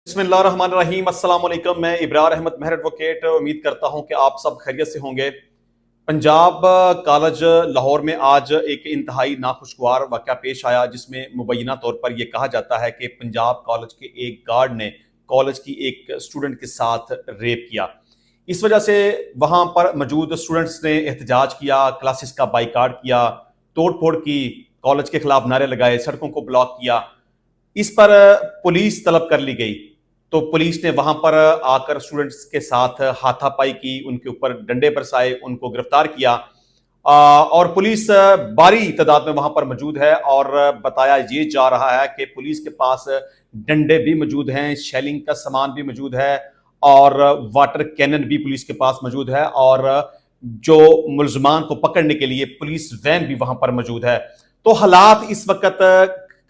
بسم اللہ الرحمن الرحیم۔ السلام علیکم، میں ابرار احمد مہر ایڈوکیٹ امید کرتا ہوں کہ آپ سب خیریت سے ہوں گے۔ پنجاب کالج لاہور میں آج ایک انتہائی ناخوشگوار واقعہ پیش آیا، جس میں مبینہ طور پر یہ کہا جاتا ہے کہ پنجاب کالج کے ایک گارڈ نے کالج کی ایک اسٹوڈنٹ کے ساتھ ریپ کیا۔ اس وجہ سے وہاں پر موجود اسٹوڈنٹس نے احتجاج کیا، کلاسز کا بائیکاٹ کیا، توڑ پھوڑ کی، کالج کے خلاف نعرے لگائے، سڑکوں کو بلاک کیا۔ اس پر پولیس طلب کر لی گئی تو پولیس نے وہاں پر آ کر اسٹوڈنٹس کے ساتھ ہاتھا پائی کی، ان کے اوپر ڈنڈے برسائے، ان کو گرفتار کیا، اور پولیس بھاری تعداد میں وہاں پر موجود ہے، اور بتایا یہ جا رہا ہے کہ پولیس کے پاس ڈنڈے بھی موجود ہیں، شیلنگ کا سامان بھی موجود ہے، اور واٹر کینن بھی پولیس کے پاس موجود ہے، اور جو ملزمان کو پکڑنے کے لیے پولیس وین بھی وہاں پر موجود ہے۔ تو حالات اس وقت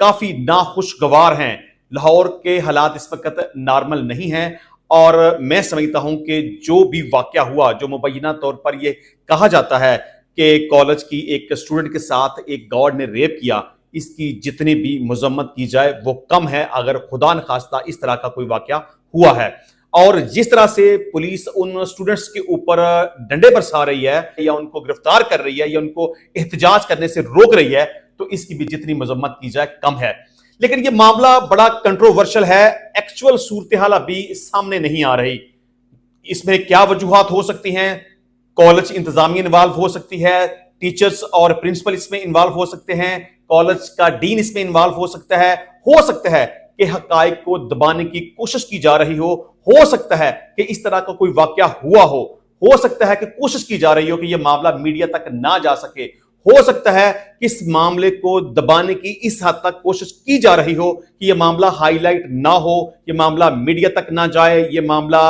کافی ناخوشگوار ہیں، لاہور کے حالات اس وقت نارمل نہیں ہیں، اور میں سمجھتا ہوں کہ جو بھی واقعہ ہوا، جو مبینہ طور پر یہ کہا جاتا ہے کہ کالج کی ایک اسٹوڈنٹ کے ساتھ ایک گارڈ نے ریپ کیا، اس کی جتنی بھی مذمت کی جائے وہ کم ہے، اگر خدا نخواستہ اس طرح کا کوئی واقعہ ہوا ہے۔ اور جس طرح سے پولیس ان اسٹوڈنٹس کے اوپر ڈنڈے برسا رہی ہے، یا ان کو گرفتار کر رہی ہے، یا ان کو احتجاج کرنے سے روک رہی ہے، تو اس کی بھی جتنی مذمت کی جائے کم ہے۔ لیکن یہ معاملہ بڑا کنٹروورشل ہے، ایکچوئل صورتحال ابھی سامنے نہیں آ رہی۔ اس میں کیا وجوہات ہو سکتی ہیں؟ کالج انتظامیہ انوالو ہو سکتی ہے، ٹیچرز اور پرنسپل اس میں انوالو ہو سکتے ہیں، کالج کا ڈین اس میں انوالو ہو سکتا ہے کہ حقائق کو دبانے کی کوشش کی جا رہی ہو سکتا ہے کہ اس طرح کا کوئی واقعہ ہو سکتا ہے کہ کوشش کی جا رہی ہو کہ یہ معاملہ میڈیا تک نہ جا سکے، ہو سکتا ہے کہ اس معاملے کو دبانے کی اس حد تک کوشش کی جا رہی ہو کہ یہ معاملہ ہائی لائٹ نہ ہو، یہ معاملہ میڈیا تک نہ جائے، یہ معاملہ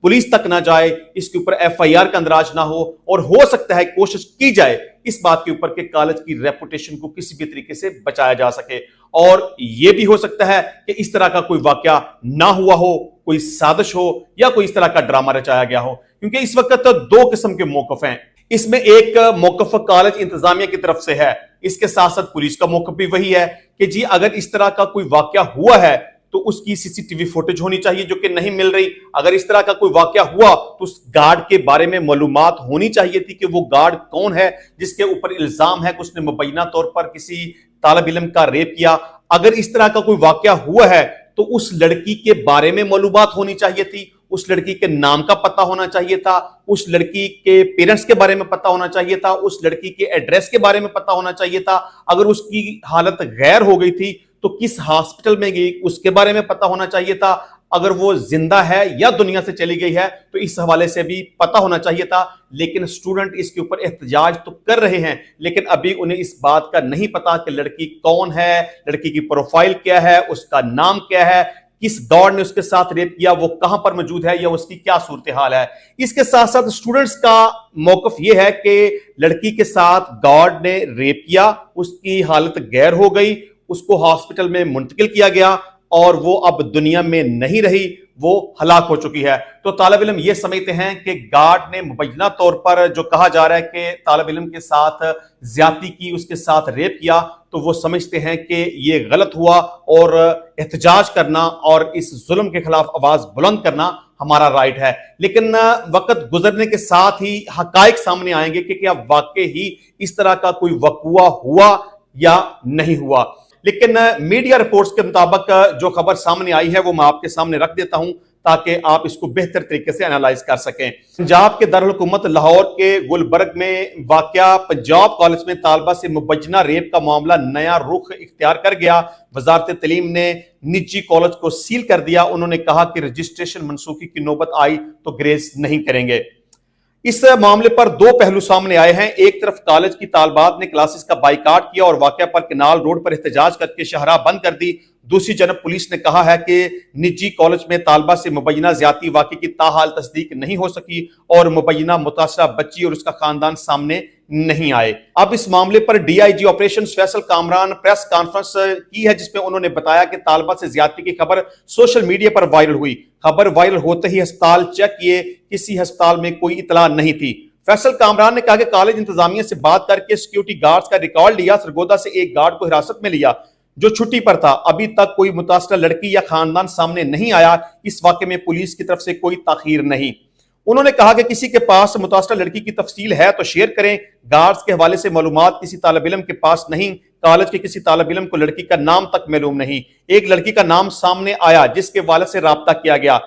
پولیس تک نہ جائے، اس کے اوپر ایف آئی آر کا اندراج نہ ہو، اور ہو سکتا ہے کوشش کی جائے اس بات کے اوپر کہ کالج کی ریپوٹیشن کو کسی بھی طریقے سے بچایا جا سکے۔ اور یہ بھی ہو سکتا ہے کہ اس طرح کا کوئی واقعہ نہ ہوا ہو، کوئی سازش ہو، یا کوئی اس طرح کا ڈرامہ رچایا گیا ہو، کیونکہ اس وقت دو قسم کے موقف ہیں۔ اس میں ایک موقف کالج انتظامیہ کی طرف سے ہے، اس کے ساتھ ساتھ پولیس کا موقف بھی وہی ہے کہ جی اگر اس طرح کا کوئی واقعہ ہوا ہے تو اس کی سی سی ٹی وی فوٹیج ہونی چاہیے، جو کہ نہیں مل رہی۔ اگر اس طرح کا کوئی واقعہ ہوا تو اس گارڈ کے بارے میں معلومات ہونی چاہیے تھی کہ وہ گارڈ کون ہے جس کے اوپر الزام ہے کہ اس نے مبینہ طور پر کسی طالب علم کا ریپ کیا۔ اگر اس طرح کا کوئی واقعہ ہوا ہے تو اس لڑکی کے بارے میں معلومات ہونی چاہیے تھی، اس لڑکی کے نام کا پتہ ہونا چاہیے تھا، اس لڑکی کے پیرنٹس کے بارے میں پتہ ہونا چاہیے تھا، اس لڑکی کے ایڈریس کے بارے میں پتہ ہونا چاہیے تھا۔ اگر اس کی حالت غیر ہو گئی تھی تو کس ہاسپٹل میں گئی اس کے بارے میں پتہ ہونا چاہیے تھا۔ اگر وہ زندہ ہے یا دنیا سے چلی گئی ہے تو اس حوالے سے بھی پتہ ہونا چاہیے تھا۔ لیکن اسٹوڈنٹ اس کے اوپر احتجاج تو کر رہے ہیں، لیکن ابھی انہیں اس بات کا نہیں پتا کہ لڑکی کون ہے، لڑکی کی پروفائل کیا ہے، اس کا نام کیا ہے، کس گارڈ نے اس کے ساتھ ریپ کیا، وہ کہاں پر موجود ہے، یا اس کی کیا صورتحال ہے۔ اس کے ساتھ ساتھ اسٹوڈنٹس کا موقف یہ ہے کہ لڑکی کے ساتھ گارڈ نے ریپ کیا، اس کی حالت غیر ہو گئی، اس کو ہاسپٹل میں منتقل کیا گیا، اور وہ اب دنیا میں نہیں رہی، وہ ہلاک ہو چکی ہے۔ تو طالب علم یہ سمجھتے ہیں کہ گارڈ نے مبینہ طور پر جو کہا جا رہا ہے کہ طالب علم کے ساتھ زیادتی کی، اس کے ساتھ ریپ کیا، تو وہ سمجھتے ہیں کہ یہ غلط ہوا، اور احتجاج کرنا اور اس ظلم کے خلاف آواز بلند کرنا ہمارا رائٹ ہے۔ لیکن وقت گزرنے کے ساتھ ہی حقائق سامنے آئیں گے کہ کیا واقعی ہی اس طرح کا کوئی وقوع ہوا یا نہیں ہوا۔ لیکن میڈیا رپورٹس کے مطابق جو خبر سامنے آئی ہے وہ میں آپ کے سامنے رکھ دیتا ہوں تاکہ آپ اس کو بہتر طریقے سے انالائز کر سکیں۔ پنجاب کے دارالحکومت لاہور کے گلبرگ میں واقع پنجاب کالج میں طالبہ سے مبینہ ریپ کا معاملہ نیا رخ اختیار کر گیا۔ وزارت تعلیم نے نجی کالج کو سیل کر دیا۔ انہوں نے کہا کہ رجسٹریشن منسوخی کی نوبت آئی تو گریز نہیں کریں گے۔ اس معاملے پر دو پہلو سامنے آئے ہیں۔ ایک طرف کالج کی طالبات نے کلاسز کا بائیکاٹ کیا اور واقعہ پر کنال روڈ پر احتجاج کر کے شاہراہ بند کر دی۔ دوسری جانب پولیس نے کہا ہے کہ نجی کالج میں طالبہ سے مبینہ زیادتی واقعے کی تاحال تصدیق نہیں ہو سکی، اور مبینہ متاثرہ بچی اور اس کا خاندان سامنے نہیں آئے۔ اب اس معاملے پر D I G operations Faisal Kamran press conference کی ہے، جس میں انہوں نے بتایا کہ طالبہ سے زیادتی کی خبر سوشل میڈیا پر وائرل ہوئی۔ خبر وائرل ہوتے ہی ہسپتال چیک کیے، کسی ہسپتال میں کوئی اطلاع نہیں تھی۔ فیصل کامران نے کہا کہ کالج انتظامیہ سے بات کر کے سیکیورٹی گارڈز کا ریکارڈ لیا، سرگودا سے ایک گارڈ کو حراست میں لیا، जो छुट्टी पर था। अभी तक कोई मुतासरा लड़की या खानदान सामने नहीं आया। इस वाकये में पुलिस की तरफ से कोई ताखीर नहीं। उन्होंने कहा कि किसी के पास मुतासरा लड़की की तफसील है तो शेयर करें। गार्ड्स के हवाले से मालूमात किसी तालिब इल्म के पास नहीं। कॉलेज के किसी तालिब इल्म को लड़की का नाम तक मालूम नहीं। एक लड़की का नाम सामने आया जिसके वालिद से राब्ता किया गया।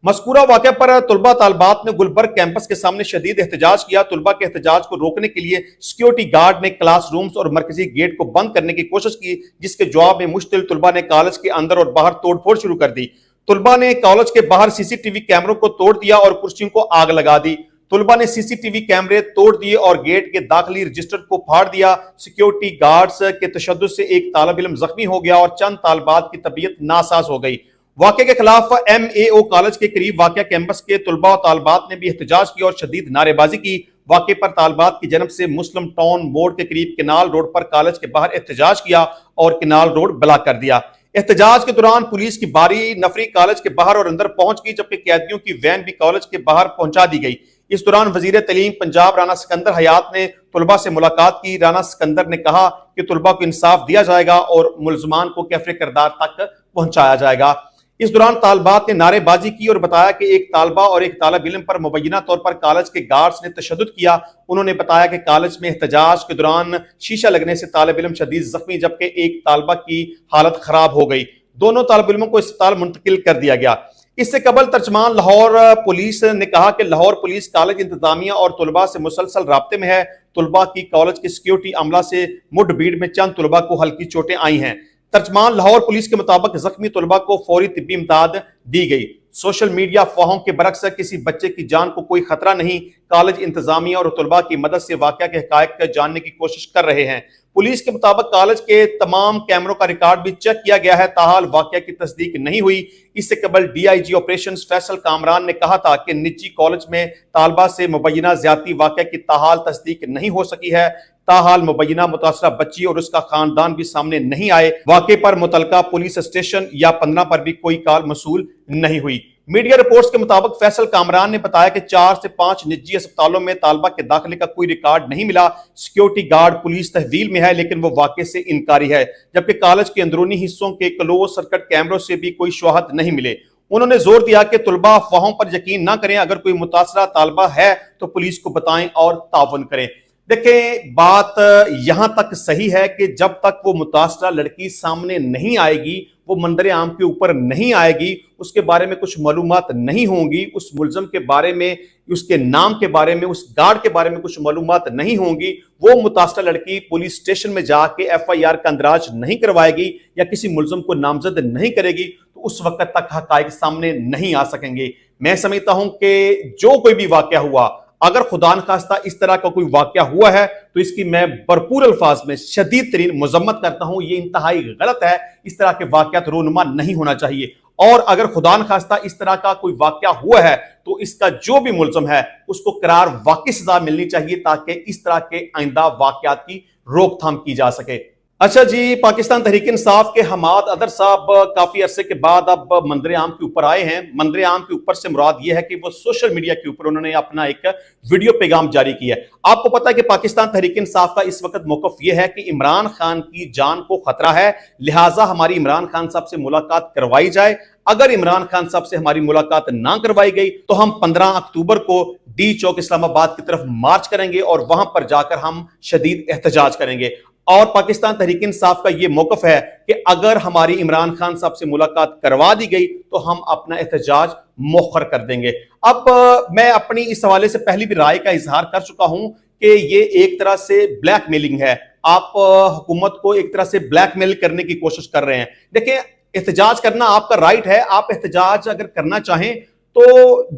मज़कूरा वाक़या पर तुलबा तालिबात ने गुलबर्ग कैंपस के सामने शदीद एहतजाज किया। तुलबा के एहतजाज को रोकने के लिए सिक्योरिटी गार्ड ने क्लास रूम्स और मरकजी गेट को बंद करने की कोशिश की, जिसके जवाब में मुश्तिल तुलबा ने कॉलेज के अंदर और बाहर तोड़फोड़ शुरू कर दी। तुलबा ने कॉलेज के बाहर सीसीटीवी कैमरों को तोड़ दिया और कुर्सियों को आग लगा दी। तुलबा ने सीसीटीवी कैमरे तोड़ दिए और गेट के दाखिली रजिस्टर को फाड़ दिया। सिक्योरिटी गार्ड्स के तशद्दुद से एक तालिब इल्म जख्मी हो गया और चंद तालिबात की तबीयत नासाज हो गई। वाक़े के खिलाफ MAO कॉलेज के करीब वाक़या कैंपस के तुलबा और तालिबात ने भी एहतजाज किया और शदीद नारेबाजी की। वाक़े पर तालिबात की जनब से मुस्लिम टाउन मोड़ के करीब किनाल रोड पर कॉलेज के बाहर एहतजाज किया और किनाल रोड ब्लॉक कर दिया। एहतजाज के दौरान पुलिस की भारी नफरी कॉलेज के बाहर और अंदर पहुंच गई, जबकि कैदियों की वैन भी कॉलेज के बाहर पहुंचा दी गई। इस दौरान वजीर तलीम पंजाब राना सिकंदर हयात ने तुलबा से मुलाकात की। राना सिकंदर ने कहा कि तुलबा को इंसाफ दिया जाएगा और मुलजमान को कैफरे किरदार तक पहुंचाया जाएगा। इस दौरान तालिबात ने नारेबाजी की और बताया कि एक तालिबा और एक तालिब इल्म पर मुबैना तौर पर कॉलेज के गार्ड्स ने तशद्दुद किया। उन्होंने बताया कि कॉलेज में एहतजाज के दौरान शीशा लगने से तालिब इल्म शदीद जख्मी, जबकि एक तालिबा की हालत खराब हो गई। दोनों तालिब इल्मों को अस्पताल मुंतकिल कर दिया गया। इससे कबल तर्जमान लाहौर पुलिस ने कहा कि लाहौर पुलिस कॉलेज इंतजामिया और तुलबा से मुसलसल राब्ते में है। तुलबा की कॉलेज के सिक्योरिटी अमला से मुठभीड़ में चंद तुलबा को हल्की चोटें आई हैं। तर्जमान लाहौर पुलिस के मुताबिक जख्मी तुलबा को फौरी तिब्बी इमदाद दी गई। सोशल मीडिया अफवाहों के बरक्स किसी बच्चे की जान को कोई खतरा नहीं। कॉलेज इंतजामिया और तुलबा की मदद से वाकया के हकायक जानने की कोशिश कर रहे हैं। पुलिस के मुताबिक कॉलेज के तमाम कैमरों का रिकॉर्ड भी चेक किया गया है, ताहाल वाकया की तस्दीक नहीं हुई। इससे कबल DIG ऑपरेशंस फैसल कामरान ने कहा था कि निजी कॉलेज में तालबा से मुबैना ज्यादती वाकया की ताहाल तस्दीक नहीं हो सकी है। ताहाल मुबैना मुतासरा बच्ची और उसका खानदान भी सामने नहीं आए। वाकये पर मुतलका पुलिस स्टेशन या 15 पर भी कोई कॉल मसूल नहीं हुई। मीडिया रिपोर्ट्स के मुताबिक फैसल कामरान ने बताया कि 4 से 5 निजी अस्पतालों में तालबा के दाखिले का कोई रिकॉर्ड नहीं मिला। सिक्योरिटी गार्ड पुलिस तहवील में है, लेकिन वो वाकये से इनकारी है, जबकि कॉलेज के अंदरूनी हिस्सों के क्लोज सर्किट कैमरों से भी कोई शवाहद नहीं मिले। उन्होंने जोर दिया कि तुलबा अफवाहों पर यकीन न करें, अगर कोई मुतासरा तालबा है तो पुलिस को बताएं और तावन करें। देखें, बात यहां तक सही है कि जब तक वो मुतासरा लड़की सामने नहीं आएगी, वो मंदर आम के ऊपर नहीं आएगी, उसके बारे में कुछ मालूमात नहीं होंगी, उस मुलजम के बारे में, उसके नाम के बारे में, उस गार्ड के बारे में कुछ मालूमात नहीं होंगी, वो मुतासरा लड़की पुलिस स्टेशन में जाके FIR का अंदराज नहीं करवाएगी या किसी मुलजम को नामजद नहीं करेगी, तो उस वक्त तक हकायक सामने नहीं आ सकेंगे। मैं समझता हूं कि जो कोई भी वाकया हुआ, अगर खुदा न खास्ता इस तरह का कोई वाकया हुआ है तो इसकी मैं भरपूर अल्फाज में शदीद तरीन मजम्मत करता हूं। ये इंतहाई गलत है। इस तरह के वाकयात रोनुमा नहीं होना चाहिए। और अगर खुदा न खास्ता इस तरह का कोई वाकया हुआ है तो इसका जो भी मुलजम है उसको करार वाकई सजा मिलनी चाहिए, ताकि इस तरह के आइंदा वाकयात की रोकथाम की जा सके। अच्छा जी, पाकिस्तान तहरीक इंसाफ के हमाद अदर साहब काफी अरसे के बाद अब मंदर आम के ऊपर आए हैं। मंदर आम के ऊपर से मुराद यह है कि वो सोशल मीडिया के ऊपर उन्होंने अपना एक वीडियो पैगाम जारी किया है। आपको पता है कि पाकिस्तान तहरीक इंसाफ का इस वक्त मौकफ यह है कि इमरान खान की जान को खतरा है, लिहाजा हमारी इमरान खान साहब से मुलाकात करवाई जाए। अगर इमरान खान साहब से हमारी मुलाकात ना करवाई गई तो हम 15 अक्टूबर को D चौक इस्लामाबाद की तरफ मार्च करेंगे और वहां पर जाकर हम शदीद एहतजाज करेंगे। और पाकिस्तान तहरीक इंसाफ का यह मौकफ है कि अगर हमारी इमरान खान साहब से मुलाकात करवा दी गई तो हम अपना एहतजाज मौखर कर देंगे। अब मैं अपनी इस हवाले से पहली भी राय का इजहार कर चुका हूं कि ये एक तरह से ब्लैकमेलिंग है। आप हुकूमत को एक तरह से ब्लैकमेल करने की कोशिश कर रहे हैं। देखिए, एहतजाज करना आपका राइट है। आप एहतजाज अगर करना चाहें तो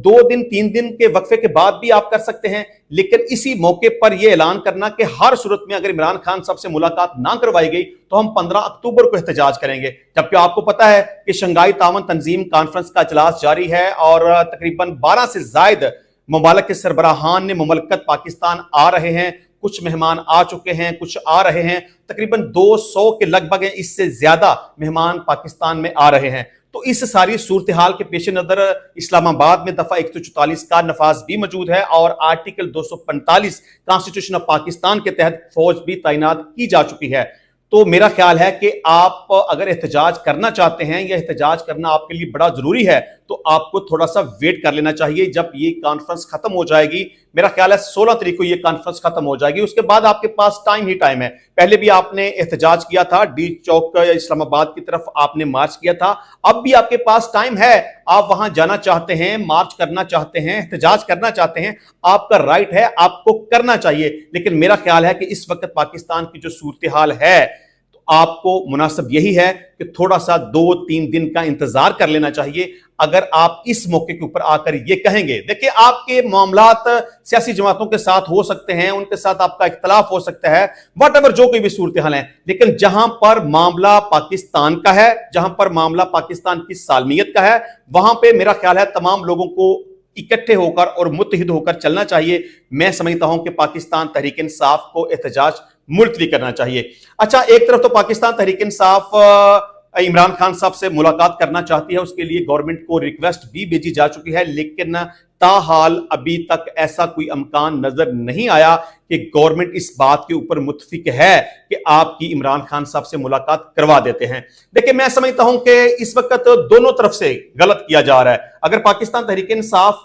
2 दिन 3 दिन के वक्फे के बाद भी आप कर सकते हैं, लेकिन इसी मौके पर यह ऐलान करना कि हर सूरत में अगर इमरान खान साहब से मुलाकात ना करवाई गई तो हम 15 अक्टूबर को एहतजाज करेंगे। जबकि आपको पता है कि शंघाई तावन तंजीम कॉन्फ्रेंस का इजलास जारी है और तकरीबन 12 से ज्यादा ममालिक के सरबराहान ने मुमलकत पाकिस्तान आ रहे हैं। कुछ मेहमान आ चुके हैं, कुछ आ रहे हैं, तकरीबन 200 के लगभग हैं, इससे ज्यादा मेहमान पाकिस्तान में आ रहे हैं। तो इस सारी सूरत हाल के पेश नजर इस्लामाबाद में दफा 144 का नफाज भी मौजूद है और आर्टिकल 245 कॉन्स्टिट्यूशन ऑफ पाकिस्तान के तहत फौज भी तैनात की जा चुकी है। तो मेरा ख्याल है कि आप अगर एहतजाज करना चाहते हैं या एहतजाज करना आपके लिए बड़ा जरूरी है तो आपको थोड़ा सा वेट कर लेना चाहिए। जब ये कॉन्फ्रेंस खत्म हो जाएगी, मेरा ख्याल है 16 तारीख को ये कॉन्फ्रेंस खत्म हो जाएगी, उसके बाद आपके पास टाइम ही टाइम है। पहले भी आपने एहतजाज किया था, डी चौक या इस्लामाबाद की तरफ आपने मार्च किया था, अब भी आपके पास टाइम है। आप वहां जाना चाहते हैं, मार्च करना चाहते हैं, एहतजाज करना चाहते हैं, आपका राइट है, आपको करना चाहिए। लेकिन मेरा ख्याल है कि इस वक्त पाकिस्तान की जो सूरत हाल है तो आपको मुनासिब यही है कि थोड़ा सा 2-3 दिन का इंतजार कर लेना चाहिए। अगर आप इस मौके के ऊपर आकर ये कहेंगे, देखिए आपके मामलात सियासी जमातों के साथ हो सकते हैं, उनके साथ आपका इख्तलाफ हो सकता है, वट जो कोई भी सूरत हाल है, लेकिन जहां पर मामला पाकिस्तान का है, जहां पर मामला पाकिस्तान की सालमियत का है, वहां पे मेरा ख्याल है तमाम लोगों को इकट्ठे होकर और मुत्तहिद होकर चलना चाहिए। मैं समझता हूं कि पाकिस्तान तहरीक इंसाफ को एहतजाज मुलतवी करना चाहिए। अच्छा, एक तरफ तो पाकिस्तान तहरीक इंसाफ इमरान खान साहब से मुलाकात करना चाहती है, उसके लिए गवर्नमेंट को रिक्वेस्ट भी भेजी जा चुकी है, लेकिन ताहाल अभी तक ऐसा कोई अमकान नजर नहीं आया कि गवर्नमेंट इस बात के ऊपर मुत्फिक है कि आपकी इमरान खान साहब से मुलाकात करवा देते हैं। देखिए, मैं समझता हूं कि इस वक्त दोनों तरफ से गलत किया जा रहा है। अगर पाकिस्तान तहरीक इंसाफ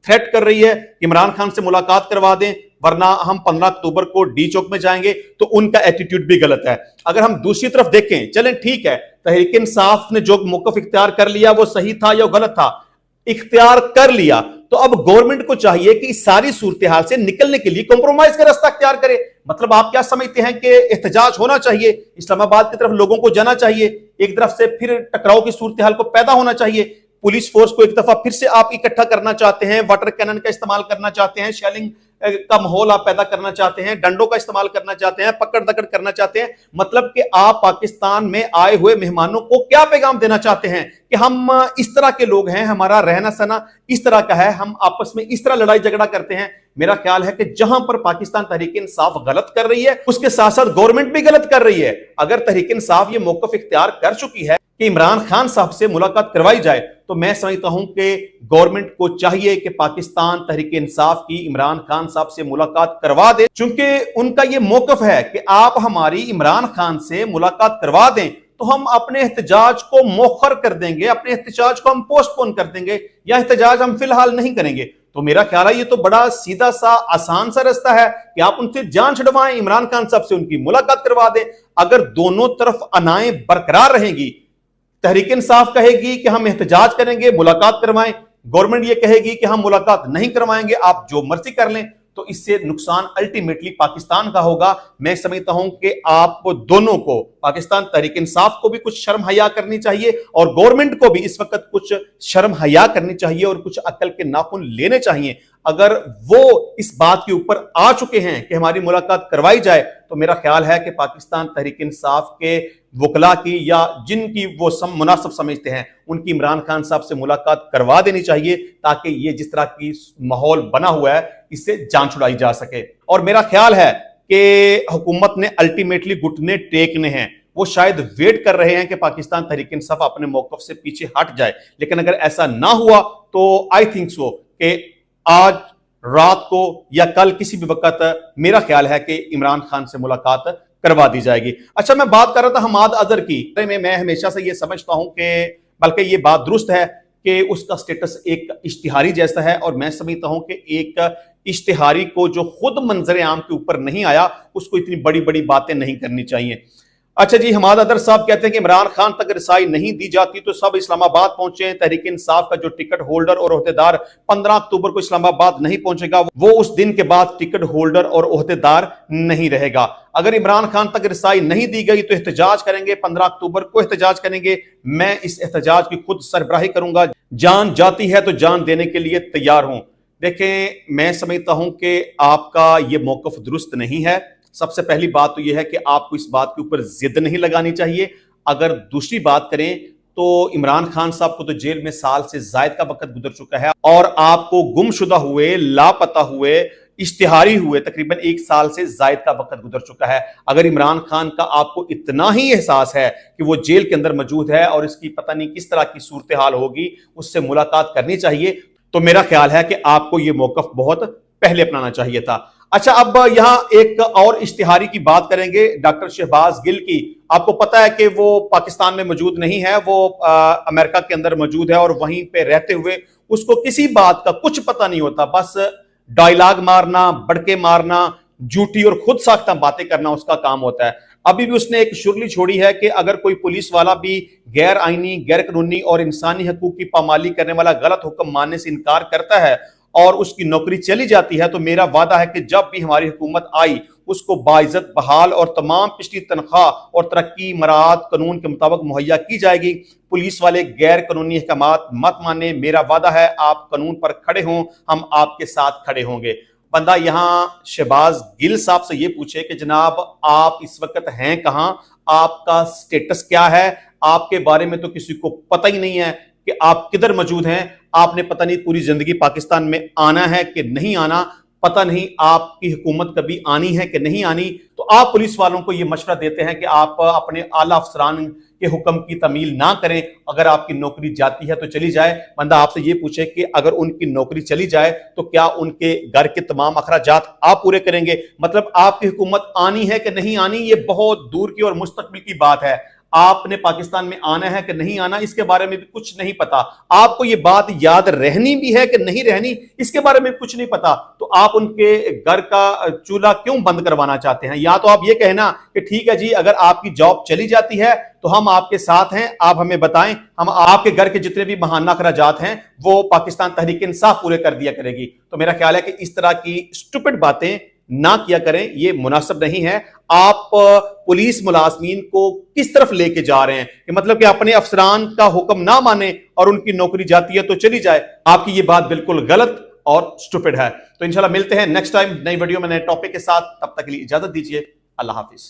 थ्रेट कर रही है इमरान खान से मुलाकात करवा दें वरना हम 15 अक्टूबर को डी चौक में जाएंगे, तो उनका एटीट्यूड भी गलत है। अगर हम दूसरी तरफ देखें, चलें ठीक है, तहरीक इंसाफ ने जो मौकफ इख्तियार कर लिया वो सही था या गलत था, इख्तियार कर लिया, तो अब गवर्नमेंट को चाहिए कि इस सारी सूरत हाल से निकलने के लिए कॉम्प्रोमाइज का रास्ता इख्तियार करे। मतलब आप क्या समझते हैं कि एहतजाज होना चाहिए, इस्लामाबाद की तरफ लोगों को जाना चाहिए, एक तरफ से फिर टकराव की सूरत हाल को पैदा होना चाहिए, पुलिस फोर्स को एक दफा फिर से आप इकट्ठा करना चाहते हैं, वाटर कैनन का इस्तेमाल करना चाहते हैं, शेलिंग का माहौल आप पैदा करना चाहते हैं, डंडों का इस्तेमाल करना चाहते हैं, पकड़ दकड़ करना चाहते हैं। मतलब कि आप पाकिस्तान में आए हुए मेहमानों को क्या पैगाम देना चाहते हैं कि हम इस तरह के लोग हैं, हमारा रहना सहना इस तरह का है, हम आपस में इस तरह लड़ाई झगड़ा करते हैं। मेरा ख्याल है कि जहां पर पाकिस्तान तहरीक इंसाफ गलत कर रही है, उसके साथ साथ गवर्नमेंट भी गलत कर रही है। अगर तहरीक इंसाफ ये मौकफ इख्तियार कर चुकी है कि इमरान खान साहब से मुलाकात करवाई जाए, तो मैं समझता हूं कि गवर्नमेंट को चाहिए कि पाकिस्तान तहरीक इंसाफ की इमरान खान साहब से मुलाकात करवा दे, क्योंकि उनका यह मौकफ है कि आप हमारी इमरान खान से मुलाकात करवा दें तो हम अपने एहतजाज को मौखर कर देंगे, अपने एहतजाज को हम पोस्टपोन कर देंगे, या एहतजाज हम फिलहाल नहीं करेंगे। तो मेरा ख्याल है ये तो बड़ा सीधा सा आसान सा रास्ता है कि आप उनसे जान छुड़वाएं, इमरान खान साहब से उनकी मुलाकात करवा दें। अगर दोनों तरफ अनाएं बरकरार रहेंगी, तहरीक इंसाफ कहेगी कि हम एहतजाज करेंगे, मुलाकात करवाएं, गवर्नमेंट ये कहेगी कि हम मुलाकात नहीं करवाएंगे, आप जो मर्जी कर लें, तो इससे नुकसान अल्टीमेटली पाकिस्तान का होगा। मैं समझता हूं कि आप दोनों को, पाकिस्तान तहरीक इंसाफ को भी कुछ शर्म हया करनी चाहिए और गवर्नमेंट को भी इस वक्त कुछ शर्म हया करनी चाहिए और कुछ अक्ल के नाखून लेने चाहिए। अगर वो इस बात के ऊपर आ चुके हैं कि हमारी मुलाकात करवाई जाए, तो मेरा ख्याल है कि पाकिस्तान तहरीक इंसाफ के वकला की या जिनकी वो मुनासिब समझते हैं उनकी इमरान खान साहब से मुलाकात करवा देनी चाहिए, ताकि ये जिस तरह की माहौल बना हुआ है इससे जान छुड़ाई जा सके। और मेरा ख्याल है कि हुकूमत ने अल्टीमेटली घुटने टेकने हैं, वो शायद वेट कर रहे हैं कि पाकिस्तान तहरीक इंसाफ अपने मौकफ से पीछे हट जाए। लेकिन अगर ऐसा ना हुआ तो आई थिंक सो कि आज रात को या कल किसी भी वक्त मेरा ख्याल है कि इमरान खान से मुलाकात करवा दी जाएगी। अच्छा, मैं बात कर रहा था हमाद अजहर की, मैं हमेशा से ये समझता हूं कि बल्कि ये बात दुरुस्त है कि उसका स्टेटस एक इश्तिहारी जैसा है, और मैं समझता हूं कि एक इश्तिहारी को जो खुद मंजर आम के ऊपर नहीं आया उसको इतनी बड़ी बड़ी बातें नहीं करनी चाहिए। अच्छा जी, हमाद अदर साहब कहते हैं कि इमरान खान तक रसाई नहीं दी जाती तो सब इस्लामाबाद पहुंचे। तहरीक इंसाफ का जो टिकट होल्डर और ओहदेदार 15 अक्टूबर को इस्लामाबाद नहीं पहुंचेगा, वो उस दिन के बाद टिकट होल्डर और ओहदेदार नहीं रहेगा। अगर इमरान खान तक रसाई नहीं दी गई तो एहतजाज करेंगे, 15 अक्टूबर को एहतजाज करेंगे। मैं इस एहतजाज की खुद सरबराही करूंगा, जान जाती है तो जान देने के लिए तैयार हूं। देखें, मैं समझता हूं कि आपका ये मौकफ दुरुस्त नहीं है। सबसे पहली बात तो यह है कि आपको इस बात के ऊपर जिद नहीं लगानी चाहिए। अगर दूसरी बात करें तो इमरान खान साहब को तो जेल में साल से ज्यादा का वक्त गुजर चुका है, और आपको गुमशुदा हुए, लापता हुए, इश्तिहारी हुए तकरीबन 1 साल से ज्यादा का वक्त गुजर चुका है। अगर इमरान खान का आपको इतना ही एहसास है कि वो जेल के अंदर मौजूद है और इसकी पता नहीं किस तरह की सूरत हाल होगी, उससे मुलाकात करनी चाहिए, तो मेरा ख्याल है कि आपको ये मौकफ बहुत पहले अपनाना चाहिए था। अच्छा, अब यहाँ एक और इश्तिहारी की बात करेंगे, डॉक्टर शहबाज गिल की। आपको पता है कि वो पाकिस्तान में मौजूद नहीं है, वो अमेरिका के अंदर मौजूद है और वहीं पे रहते हुए उसको किसी बात का कुछ पता नहीं होता, बस डायलॉग मारना, बड़के मारना, झूठी और खुद साख्ता बातें करना उसका काम होता है। अभी भी उसने एक शुरली छोड़ी है कि अगर कोई पुलिस वाला भी गैर आईनी, गैर कानूनी और इंसानी हकूक की पामाली करने वाला गलत हुक्म मानने से इनकार करता है और उसकी नौकरी चली जाती है, तो मेरा वादा है कि जब भी हमारी हुकूमत आई उसको बाइज्जत बहाल और तमाम पिछली तनख्वाह और तरक्की मराहत कानून के मुताबिक मुहैया की जाएगी। पुलिस वाले गैर कानूनी अहकामात मत माने, मेरा वादा है आप कानून पर खड़े हों, हम आपके साथ खड़े होंगे। बंदा यहाँ शहबाज गिल साहब से ये पूछे कि जनाब आप इस वक्त हैं कहां, आपका स्टेटस क्या है, आपके बारे में तो किसी को पता ही नहीं है कि आप किधर मौजूद हैं। आपने पता नहीं पूरी जिंदगी पाकिस्तान में आना है कि नहीं आना, पता नहीं आपकी हुकूमत कभी आनी है कि नहीं आनी। तो आप पुलिस वालों को यह मशवरा देते हैं कि आप अपने आला अफसरान के हुक्म की तमील ना करें, अगर आपकी नौकरी जाती है तो चली जाए। बंदा आपसे ये पूछे कि अगर उनकी नौकरी चली जाए तो क्या उनके घर के तमाम अखराजात आप पूरे करेंगे? मतलब आपकी हुकूमत आनी है कि नहीं आनी, ये बहुत दूर की और मुस्तकबिल की बात है। आपने पाकिस्तान में आना है कि नहीं आना, इसके बारे में भी कुछ नहीं पता। आपको ये बात याद रहनी भी है कि नहीं रहनी, इसके बारे में कुछ नहीं पता। तो आप उनके घर का चूल्हा क्यों बंद करवाना चाहते हैं? या तो आप ये कहना कि ठीक है जी, अगर आपकी जॉब चली जाती है तो हम आपके साथ हैं, आप हमें बताएं, हम आपके घर के जितने भी महाना अखराजात हैं वो पाकिस्तान तहरीक इंसाफ पूरे कर दिया करेगी। तो मेरा ख्याल है कि इस तरह की स्टूपिड बातें ना किया करें, ये मुनासिब नहीं है। आप पुलिस मुलाजमीन को किस तरफ लेके जा रहे हैं कि मतलब कि अपने अफसरान का हुक्म ना माने और उनकी नौकरी जाती है तो चली जाए। आपकी ये बात बिल्कुल गलत और स्टूपिड है। तो इंशाल्लाह मिलते हैं नेक्स्ट टाइम नई वीडियो में नए टॉपिक के साथ, तब तक के लिए इजाजत दीजिए। अल्लाह हाफिज।